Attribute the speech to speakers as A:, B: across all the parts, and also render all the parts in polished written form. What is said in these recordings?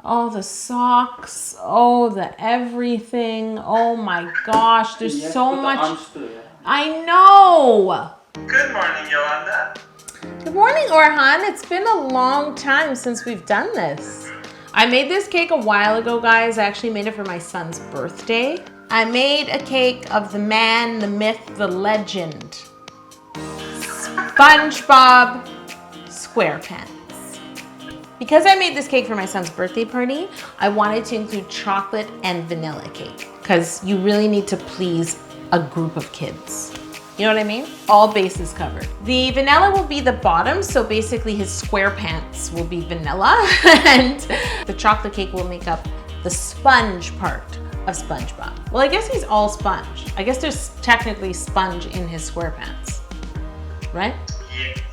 A: Oh, the socks. Oh, the everything. Oh my gosh, there's so much. I know.
B: Good morning, Yolanda.
A: Good morning, Orhan. It's been a long time since we've done this. I made this cake a while ago, guys. I actually made it for my son's birthday. I made a cake of the man, the myth, the legend. SpongeBob SquarePants. Because I made this cake for my son's birthday party, I wanted to include chocolate and vanilla cake because you really need to please a group of kids. You know what I mean? All bases covered. The vanilla will be the bottom, so basically his square pants will be vanilla, and the chocolate cake will make up the sponge part of SpongeBob. Well, I guess he's all sponge. I guess there's technically sponge in his square pants, right?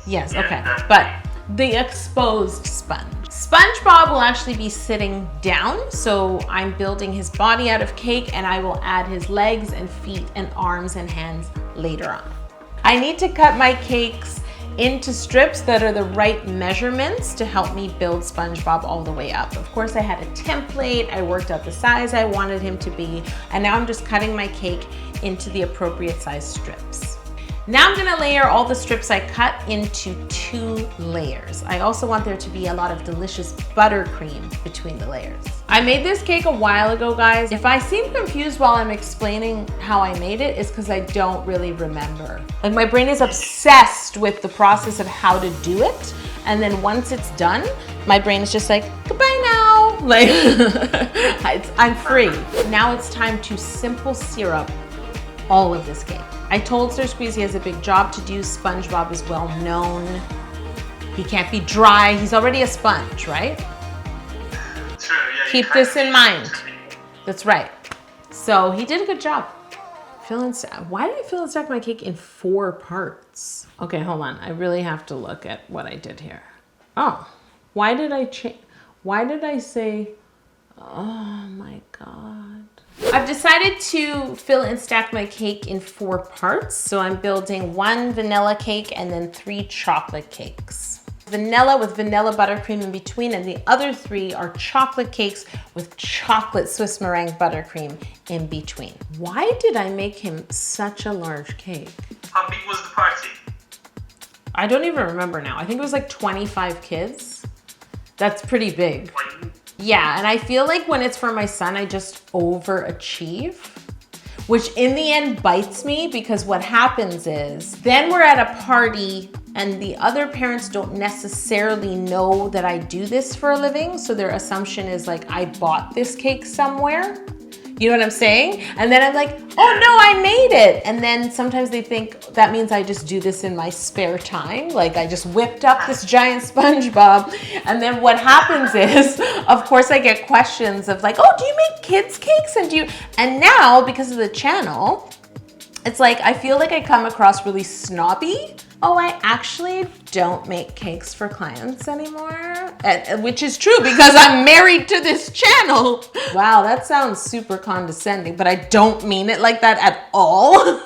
A: Yes, okay. But the exposed sponge. SpongeBob will actually be sitting down, so I'm building his body out of cake, and I will add his legs and feet and arms and hands later on. I need to cut my cakes into strips that are the right measurements to help me build SpongeBob all the way up. Of course, I had a template, I worked out the size I wanted him to be, and now I'm just cutting my cake into the appropriate size strips. Now I'm gonna layer all the strips I cut into 2 layers. I also want there to be a lot of delicious buttercream between the layers. I made this cake a while ago, guys. If I seem confused while I'm explaining how I made it, it's because I don't really remember. Like, my brain is obsessed with the process of how to do it. And then once it's done, my brain is just like, goodbye now. Like, I'm free. Now it's time to simple syrup all of this cake. I told Sir Squeeze he has a big job to do. SpongeBob is well known. He can't be dry. He's already a sponge, right?
B: True, yeah.
A: Keep this in mind. That's right. So he did a good job. Why did I fill and stack my cake in 4 parts? Okay, hold on. I really have to look at what I did here. Oh, why did I say, oh my God. I've decided to fill and stack my cake in 4 parts. So I'm building 1 vanilla cake and then 3 chocolate cakes. Vanilla with vanilla buttercream in between, and the other 3 are chocolate cakes with chocolate Swiss meringue buttercream in between. Why did I make him such a large cake?
B: How big was the party?
A: I don't even remember now. I think it was like 25 kids. That's pretty big. Yeah, and I feel like when it's for my son, I just overachieve, which in the end bites me, because what happens is then we're at a party and the other parents don't necessarily know that I do this for a living. So their assumption is like, I bought this cake somewhere. You know what I'm saying? And then I'm like, oh no, I made it. And then sometimes they think that means I just do this in my spare time. Like, I just whipped up this giant SpongeBob. And then what happens is, of course, I get questions of like, oh, do you make kids cakes? And now, because of the channel, it's like, I feel like I come across really snobby. Oh, I actually don't make cakes for clients anymore, which is true because I'm married to this channel. Wow, that sounds super condescending, but I don't mean it like that at all.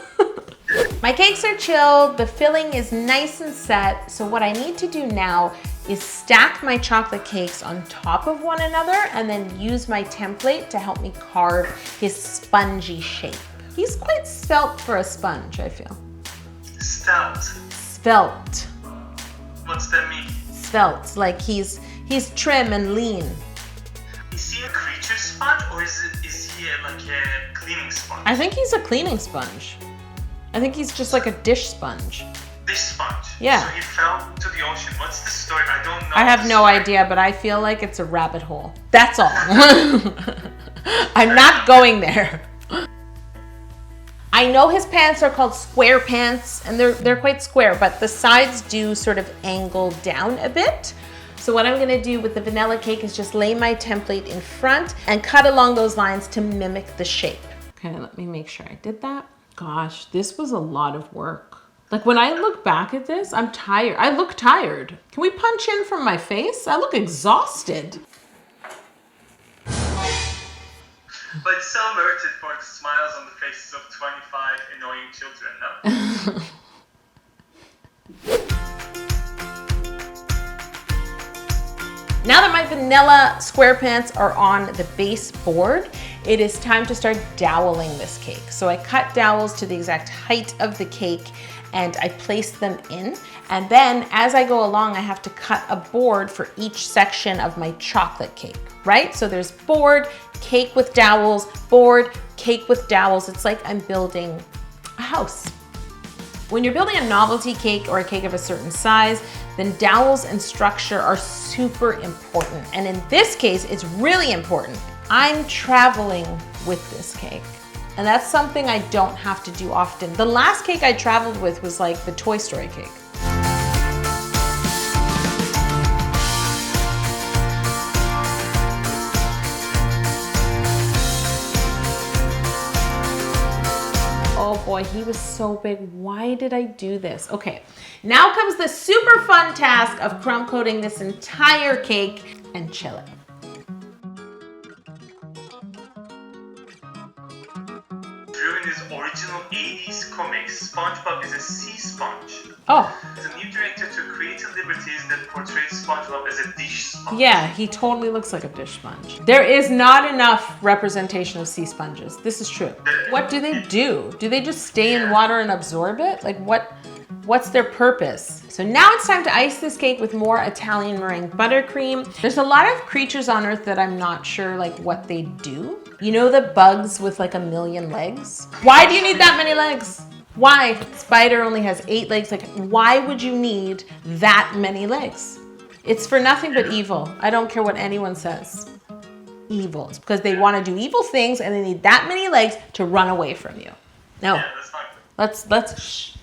A: My cakes are chilled, the filling is nice and set, so what I need to do now is stack my chocolate cakes on top of one another and then use my template to help me carve his spongy shape. He's quite svelte for a sponge, I feel. Svelte.
B: What's that mean?
A: Svelte, like he's trim and lean.
B: Is he a creature sponge, or is he like a cleaning sponge?
A: I think he's a cleaning sponge. I think he's just like a dish sponge.
B: Dish sponge?
A: Yeah.
B: So he fell to the ocean. What's the story? I don't know.
A: I have no idea, but I feel like it's a rabbit hole. That's all. I'm not going there. I know his pants are called square pants, and they're quite square, but the sides do sort of angle down a bit. So what I'm gonna do with the vanilla cake is just lay my template in front and cut along those lines to mimic the shape. Okay, let me make sure I did that. Gosh, this was a lot of work. Like, when I look back at this, I'm tired. I look tired. Can we punch in from my face? I look exhausted.
B: But it's so merited for the smiles on the faces of 25 annoying children, no?
A: Now that my vanilla square pants are on the base board, it is time to start doweling this cake. So I cut dowels to the exact height of the cake and I place them in. And then as I go along, I have to cut a board for each section of my chocolate cake, right? So there's board, cake with dowels, board, cake with dowels. It's like I'm building a house. When you're building a novelty cake or a cake of a certain size, then dowels and structure are super important. And in this case, it's really important. I'm traveling with this cake. And that's something I don't have to do often. The last cake I traveled with was like the Toy Story cake. Oh boy, he was so big. Why did I do this? Okay, now comes the super fun task of crumb coating this entire cake and chill it.
B: During this original 80s comic, SpongeBob is a sea sponge.
A: Oh.
B: The new director took creative liberties that portrayed SpongeBob as a dish sponge.
A: Yeah, he totally looks like a dish sponge. There is not enough representation of sea sponges. This is true. What do they do? Do they just stay in water and absorb it? Like what's their purpose? So now it's time to ice this cake with more Italian Meringue Buttercream. There's a lot of creatures on Earth that I'm not sure like what they do. You know the bugs with like 1 million legs? Why do you need that many legs? Why? Spider only has 8 legs. Like, why would you need that many legs? It's for nothing but evil. I don't care what anyone says. Evil. It's because they want to do evil things and they need that many legs to run away from you. No.
B: Yeah, that's fine.
A: Let's shh.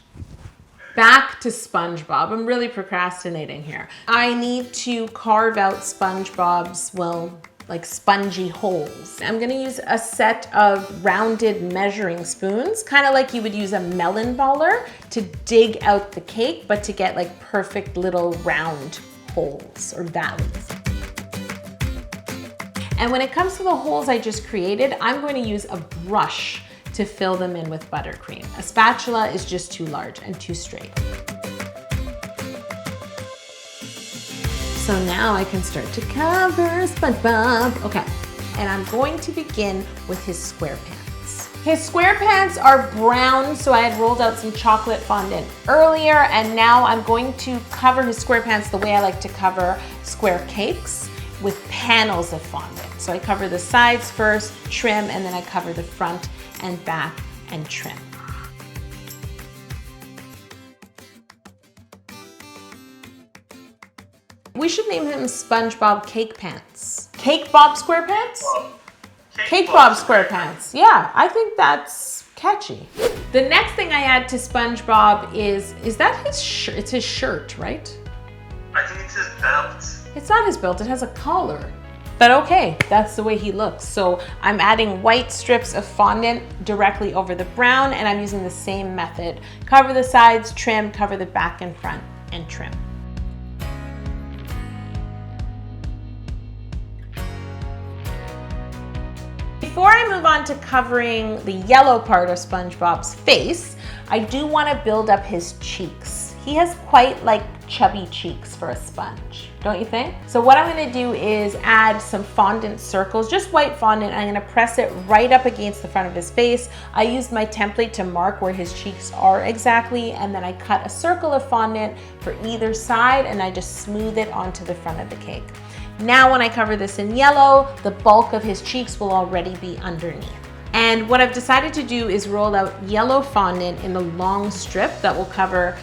A: Back to SpongeBob. I'm really procrastinating here. I need to carve out SpongeBob's, well, like spongy holes. I'm gonna use a set of rounded measuring spoons, kind of like you would use a melon baller to dig out the cake, but to get like perfect little round holes or valleys. And when it comes to the holes I just created, I'm going to use a brush to fill them in with buttercream. A spatula is just too large and too straight. So now I can start to cover SpongeBob. Okay, and I'm going to begin with his square pants. His square pants are brown, so I had rolled out some chocolate fondant earlier, and now I'm going to cover his square pants the way I like to cover square cakes, with panels of fondant. So I cover the sides first, trim, and then I cover the front and back and trim. We should name him SpongeBob Cake Pants. Cake Bob SquarePants? Cake Bob SquarePants. Yeah, I think that's catchy. The next thing I add to SpongeBob is that his shirt? It's his shirt, right?
B: I think it's his belt.
A: It's not his belt, it has a collar. But okay, that's the way he looks. So I'm adding white strips of fondant directly over the brown, and I'm using the same method. Cover the sides, trim, cover the back and front, and trim. Before I move on to covering the yellow part of SpongeBob's face, I do want to build up his cheeks. He has quite like chubby cheeks for a sponge, don't you think? So what I'm going to do is add some fondant circles, just white fondant. I'm going to press it right up against the front of his face. I used my template to mark where his cheeks are exactly, and then I cut a circle of fondant for either side, and I just smooth it onto the front of the cake. Now when I cover this in yellow, the bulk of his cheeks will already be underneath. And what I've decided to do is roll out yellow fondant in a long strip that will cover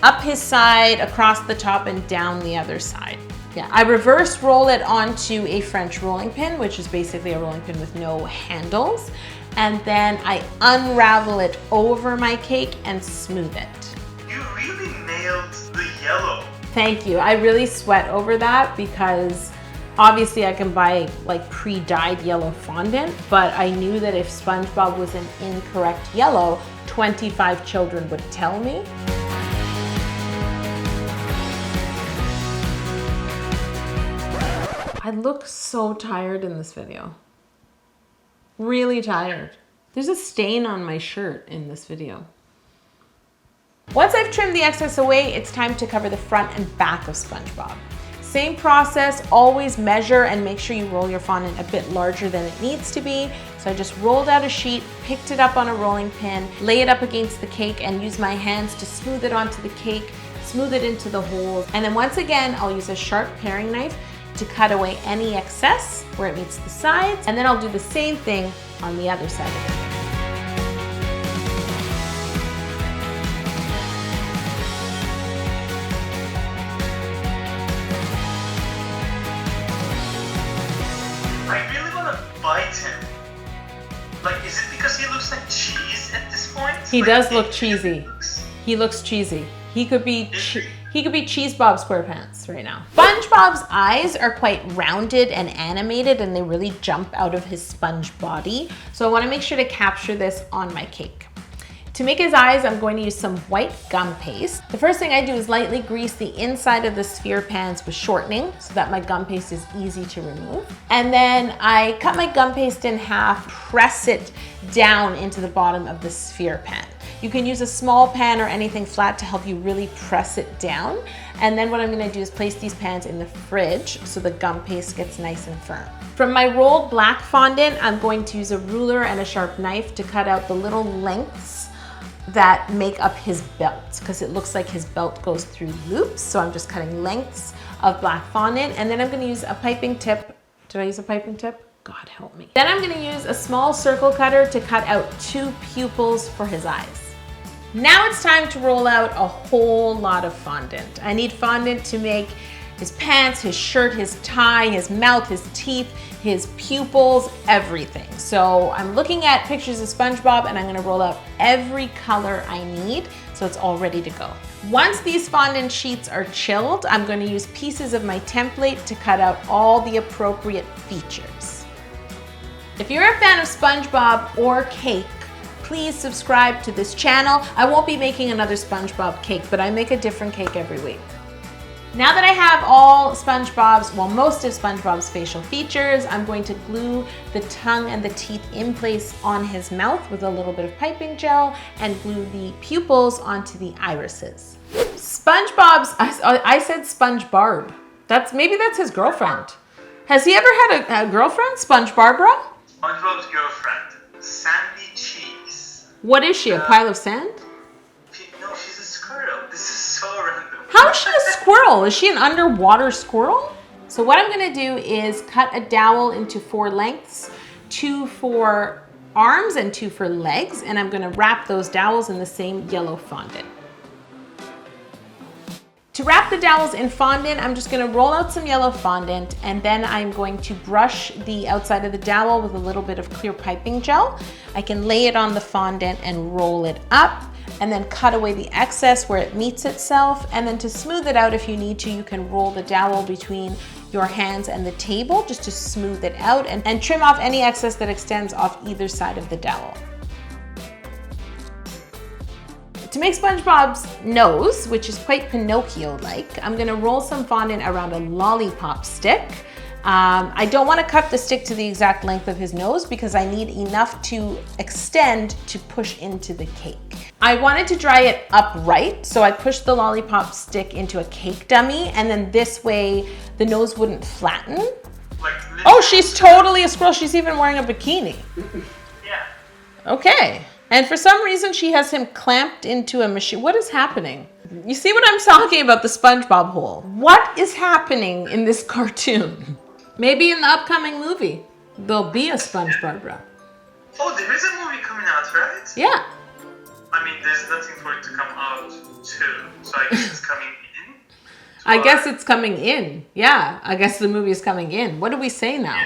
A: up his side, across the top, and down the other side. Yeah, I reverse roll it onto a French rolling pin, which is basically a rolling pin with no handles. And then I unravel it over my cake and smooth it.
B: You really nailed the yellow.
A: Thank you. I really sweat over that because obviously I can buy like pre-dyed yellow fondant, but I knew that if SpongeBob was an incorrect yellow, 25 children would tell me. I look so tired in this video. Really tired. There's a stain on my shirt in this video. Once I've trimmed the excess away, it's time to cover the front and back of SpongeBob. Same process, always measure and make sure you roll your fondant a bit larger than it needs to be. So I just rolled out a sheet, picked it up on a rolling pin, lay it up against the cake and use my hands to smooth it onto the cake, smooth it into the holes. And then once again, I'll use a sharp paring knife to cut away any excess where it meets the sides. And then I'll do the same thing on the other side of it.
B: I really want to bite him. Like, is it because he looks like cheese at this point?
A: He
B: like,
A: does look cheesy. He looks cheesy. He could be Cheese Bob SquarePants right now. SpongeBob's eyes are quite rounded and animated and they really jump out of his sponge body. So I want to make sure to capture this on my cake. To make his eyes, I'm going to use some white gum paste. The first thing I do is lightly grease the inside of the sphere pans with shortening so that my gum paste is easy to remove. And then I cut my gum paste in half, press it down into the bottom of the sphere pan. You can use a small pan or anything flat to help you really press it down. And then what I'm gonna do is place these pans in the fridge so the gum paste gets nice and firm. From my rolled black fondant, I'm going to use a ruler and a sharp knife to cut out the little lengths that make up his belt, because it looks like his belt goes through loops. So I'm just cutting lengths of black fondant, and then I'm gonna use a piping tip. Did I use a piping tip? God help me. Then I'm gonna use a small circle cutter to cut out 2 pupils for his eyes. Now it's time to roll out a whole lot of fondant. I need fondant to make his pants, his shirt, his tie, his mouth, his teeth, his pupils, everything. So I'm looking at pictures of SpongeBob and I'm gonna roll out every color I need so it's all ready to go. Once these fondant sheets are chilled, I'm gonna use pieces of my template to cut out all the appropriate features. If you're a fan of SpongeBob or cake, please subscribe to this channel. I won't be making another SpongeBob cake, but I make a different cake every week. Now that I have all SpongeBob's, well, most of SpongeBob's facial features, I'm going to glue the tongue and the teeth in place on his mouth with a little bit of piping gel and glue the pupils onto the irises. SpongeBob's, I said SpongeBarb. Maybe that's his girlfriend. Has he ever had a girlfriend, SpongeBarbara?
B: SpongeBob's girlfriend, Sandy Cheese.
A: What is she, a pile of sand?
B: No, she's a squirrel. This is so random.
A: How is she a squirrel? Is she an underwater squirrel? So what I'm gonna do is cut a dowel into 4 lengths, 2 for arms and 2 for legs, and I'm gonna wrap those dowels in the same yellow fondant. To wrap the dowels in fondant, I'm just gonna roll out some yellow fondant and then I'm going to brush the outside of the dowel with a little bit of clear piping gel. I can lay it on the fondant and roll it up and then cut away the excess where it meets itself. And then to smooth it out if you need to, you can roll the dowel between your hands and the table just to smooth it out and trim off any excess that extends off either side of the dowel. To make SpongeBob's nose, which is quite Pinocchio-like, I'm gonna roll some fondant around a lollipop stick. I don't wanna cut the stick to the exact length of his nose because I need enough to extend to push into the cake. I wanted to dry it upright, so I pushed the lollipop stick into a cake dummy, and then this way the nose wouldn't flatten. Oh, she's totally a squirrel. She's even wearing a bikini.
B: Yeah.
A: Okay. And for some reason, she has him clamped into a machine. What is happening? You see what I'm talking about, the SpongeBob hole. What is happening in this cartoon? Maybe in the upcoming movie, there'll be a SpongeBob.
B: Oh, there is a movie coming out, right?
A: Yeah.
B: I mean, there's nothing for it to come out to, so I guess it's coming in?
A: I guess it's coming in. Yeah, I guess the movie is coming in. What do we say now?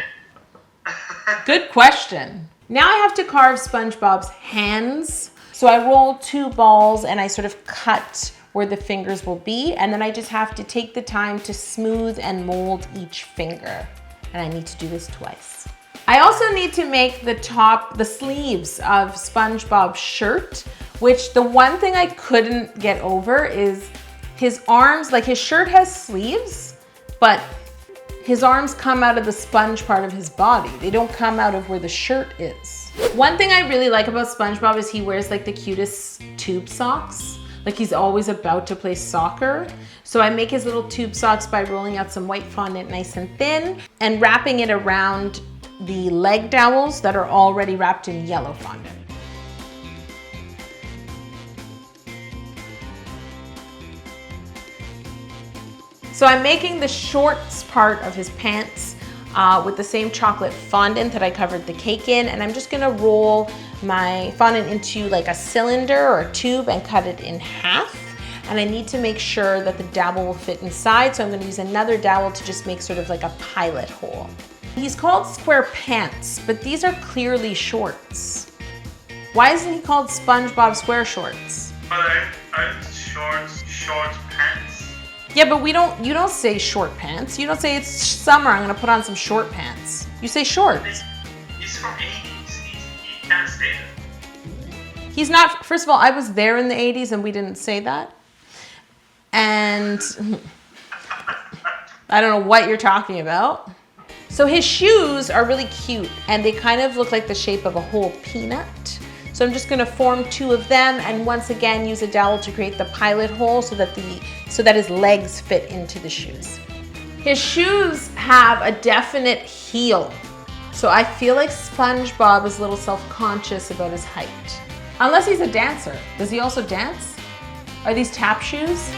A: Good question. Now I have to carve SpongeBob's hands. So I roll 2 balls and I sort of cut where the fingers will be. And then I just have to take the time to smooth and mold each finger. And I need to do this twice. I also need to make the sleeves of SpongeBob's shirt, which the one thing I couldn't get over is his arms. Like, his shirt has sleeves, but his arms come out of the sponge part of his body. They don't come out of where the shirt is. One thing I really like about SpongeBob is he wears like the cutest tube socks. like he's always about to play soccer. So I make his little tube socks by rolling out some white fondant nice and thin and wrapping it around the leg dowels that are already wrapped in yellow fondant. So I'm making the shorts part of his pants with the same chocolate fondant that I covered the cake in, and I'm just gonna roll my fondant into like a cylinder or a tube and cut it in half. And I need to make sure that the dowel will fit inside, so I'm gonna use another dowel to just make sort of like a pilot hole. He's called square pants, but these are clearly shorts. Why isn't he called SpongeBob Square Shorts?
B: But aren't short pants?
A: Yeah, but you don't say short pants. You don't say it's summer, I'm gonna put on some short pants. You say shorts.
B: He's from 80s. He can't say that.
A: He's not, first of all, I was there in the 80s and we didn't say that. And I don't know what you're talking about. So his shoes are really cute and they kind of look like the shape of a whole peanut. So I'm just gonna form two of them and once again use a dowel to create the pilot hole so that his legs fit into the shoes. His shoes have a definite heel. So I feel like SpongeBob is a little self-conscious about his height. Unless he's a dancer. Does he also dance? Are these tap shoes?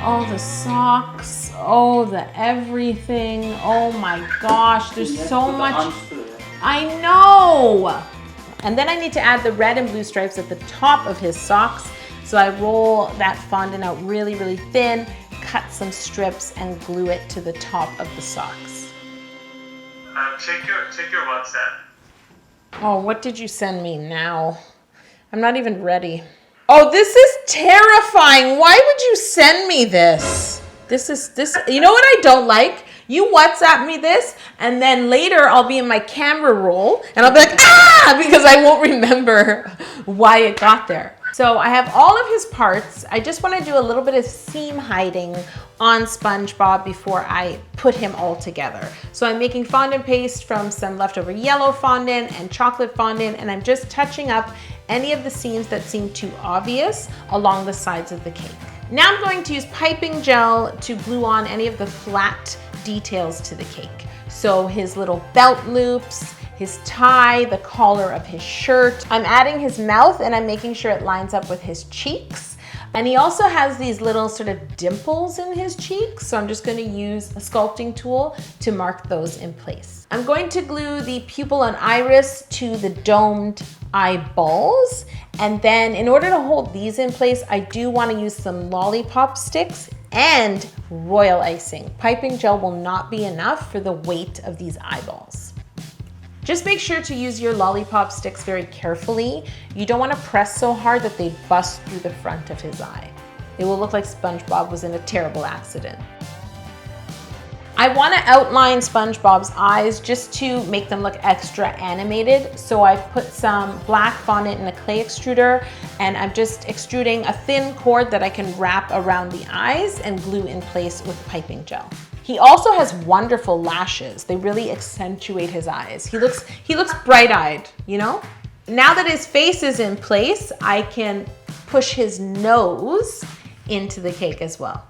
A: Oh, the socks. Oh, the everything. Oh my gosh, there's so much. I know. And then I need to add the red and blue stripes at the top of his socks. So I roll that fondant out really, really thin, cut some strips and glue it to the top of the socks.
B: Check your WhatsApp.
A: Oh, what did you send me now? I'm not even ready. Oh, this is terrifying. Why would you send me this? You know what I don't like? You WhatsApp me this, and then later I'll be in my camera roll, and I'll be like, ah, because I won't remember why it got there. So I have all of his parts. I just want to do a little bit of seam hiding on SpongeBob before I put him all together. So I'm making fondant paste from some leftover yellow fondant and chocolate fondant, and I'm just touching up any of the seams that seem too obvious along the sides of the cake. Now I'm going to use piping gel to glue on any of the flat details to the cake. So his little belt loops, his tie, the collar of his shirt. I'm adding his mouth and I'm making sure it lines up with his cheeks. And he also has these little sort of dimples in his cheeks. So I'm just gonna use a sculpting tool to mark those in place. I'm going to glue the pupil and iris to the domed eyeballs. And then in order to hold these in place, I do wanna use some lollipop sticks and royal icing. Piping gel will not be enough for the weight of these eyeballs. Just make sure to use your lollipop sticks very carefully. You don't want to press so hard that they bust through the front of his eye. It will look like SpongeBob was in a terrible accident. I want to outline SpongeBob's eyes just to make them look extra animated. So I've put some black fondant in a clay extruder and I'm just extruding a thin cord that I can wrap around the eyes and glue in place with piping gel. He also has wonderful lashes. They really accentuate his eyes. He looks bright-eyed, you know? Now that his face is in place, I can push his nose into the cake as well.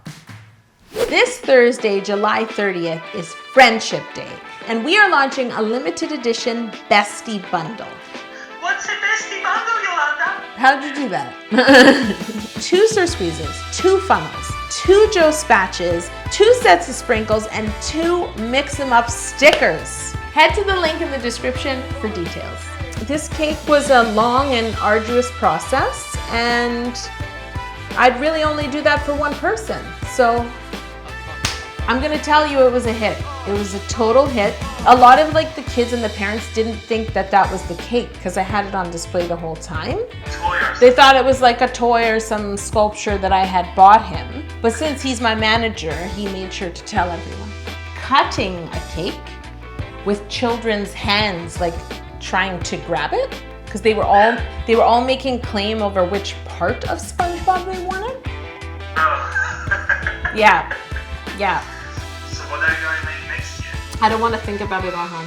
A: This Thursday, July 30th, is Friendship Day, and we are launching a limited edition Bestie Bundle.
B: What's a bestie bundle, Yolanda?
A: How'd you do that? 2 Sir Squeezes, 2 funnels, 2 Joe Spatches, 2 sets of sprinkles, and 2 Mix 'em Up stickers. Head to the link in the description for details. This cake was a long and arduous process, and I'd really only do that for one person. So I'm gonna tell you it was a hit. It was a total hit. A lot of like the kids and the parents didn't think that that was the cake because I had it on display the whole time. They thought it was like a toy or some sculpture that I had bought him. But since he's my manager, he made sure to tell everyone. Cutting a cake with children's hands, like trying to grab it, because they were all making claim over which part of SpongeBob they wanted.
B: Oh.
A: Yeah. Yeah.
B: So what are you going to make next year?
A: I don't want to think about it, Ahan.